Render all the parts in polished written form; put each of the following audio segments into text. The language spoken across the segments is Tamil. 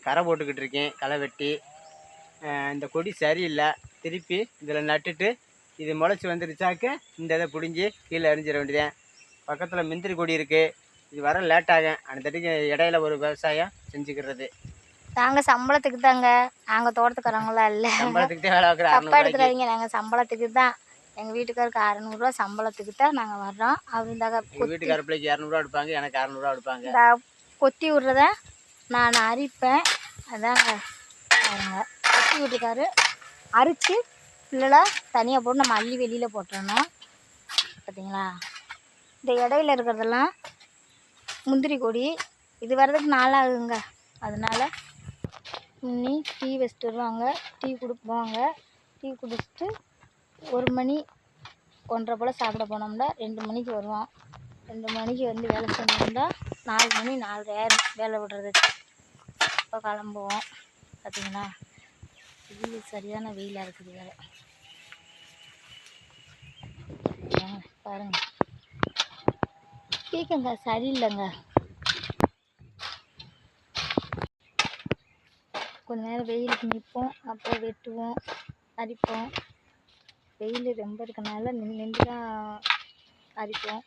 கரை போட்டுக்கிட்டு இருக்கேன். களை வெட்டி இந்த கொடி சரியில்லை. திருப்பி இதில் நட்டுட்டு இது முளைச்சி வந்துருச்சாக்க இந்த இதை பிடுங்கி கீழே எறிஞ்சிட வேண்டியதேன். பக்கத்தில் முந்திரி கொடி இருக்குது. இது வர லேட் ஆகும். அடுத்தடிக்கு இடையில ஒரு விவசாயம் செஞ்சுக்கிறது. நாங்கள் சம்பளத்துக்கு தாங்க. நாங்கள் தோட்டத்துக்காரங்களாம் இல்லை. சம்பளத்துக்கு தான் வேலை பார்க்குறோம். தப்பாக எடுத்துறாதீங்க. நாங்கள் சம்பளத்துக்கு தான். எங்கள் வீட்டுக்காருக்கு 600 சம்பளத்துக்கு தான் நாங்கள் வர்றோம். அப்படிந்தாங்க எங்கள் வீட்டுக்கார பிள்ளைக்கு 200 எடுப்பாங்க, எனக்கு 600 எடுப்பாங்க. இந்த கொத்தி விட்றத நான் அரிப்பேன். அதாங்க பாருங்க, கொத்தி விட்டுருக்காரு. அரித்து பிள்ளைல தனியாக போட்டு நம்ம அள்ளி வெளியில் போட்டுறணும். பார்த்தீங்களா? இந்த இடையில இருக்கிறதெல்லாம் முந்திரி கொடி. இது வர்றதுக்கு நாளாகுங்க. அதனால் இன்னி டீ வச்சுட்டு வருவாங்க. டீ கொடுப்பாங்க. டீ குடிச்சிட்டு 1 மணி 1:30 போல் சாப்பிட போனோம்னா 2 மணிக்கு வருவோம். 2 மணிக்கு வந்து வேலை செஞ்சோம்னா 4 மணி 4:30 ஆயிரம் வேலை விடுறதுக்கு. இப்போ கிளம்புவோம். பார்த்தீங்களா? வெயில் சரியான வெயிலாக இருக்குது வேலை. பாருங்க, கேட்குங்க சரியில்லைங்க. கொஞ்ச நேரம் வெயிலுக்கு நிற்போம், அப்புறம் வெட்டுவோம், அரிப்போம். வெயில் ரொம்ப இருக்கனால நின்று தான் அரிப்போம்.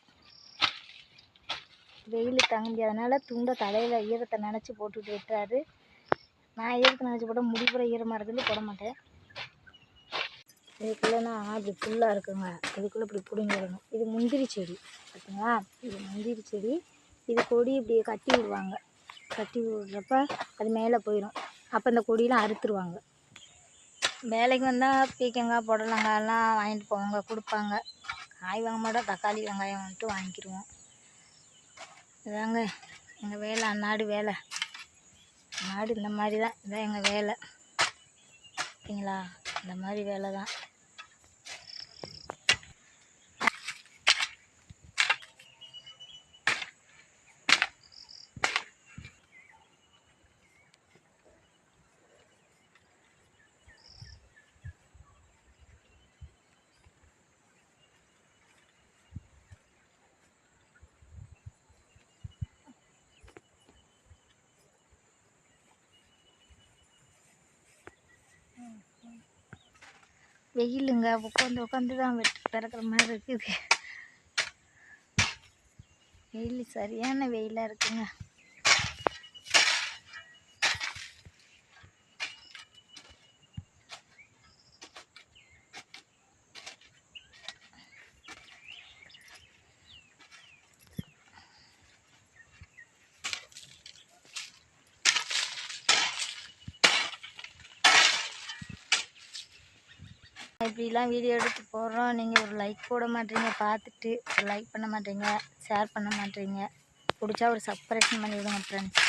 வெயில் தாங்க முடியாதனால துண்டை தலையில் ஈரத்தை நினச்சி போட்டுட்டு வெட்டுறாரு. நான் ஈரத்தை நினச்சி போட்டால் முடிப்புற ஈரமாக இருக்குது, போட மாட்டேன். இதுக்குள்ளேனா அப்படி ஃபுல்லாக இருக்குங்க. இதுக்குள்ளே இப்படி பிடிங்கிடணும். இது முந்திரி செடி பார்த்தீங்களா? இது முந்திரி செடி. இது கொடி இப்படி கட்டி விடுவாங்க. கட்டி விடுறப்ப அது மேலே போயிடும். அப்போ இந்த கொடியெலாம் அறுத்துருவாங்க. வேலைக்கு வந்தால் பீக்கங்காய் புடலங்காயெல்லாம் வாங்கிட்டு போவாங்க, கொடுப்பாங்க. காய் வாங்க மாட்டோம், தக்காளி வெங்காயம் வந்துட்டு வாங்கிக்கிடுவோம். இதாங்க எங்கள் வேலை, அன்னாடு வேலை. அன்னாடு இந்த மாதிரி தான். இதான் எங்கள் வேலை. பார்த்தீங்களா? இந்த மாதிரி வேலை தான். வெயிலுங்க. உட்காந்து தான் வெட்டி பிறக்கிற மாதிரி இருக்குது. வெயில் சரியான வெயிலாக இருக்குங்க. இப்படிலாம் வீடியோ எடுத்து போடுறோம். நீங்கள் ஒரு லைக் போட மாட்டீங்க. பார்த்துட்டு ஒரு லைக் பண்ண மாட்டீங்க, ஷேர் பண்ண மாட்டீங்க. பிடிச்சா ஒரு சப்ஸ்கிரைப் பண்ணி விடுங்க ஃப்ரெண்ட்ஸ்.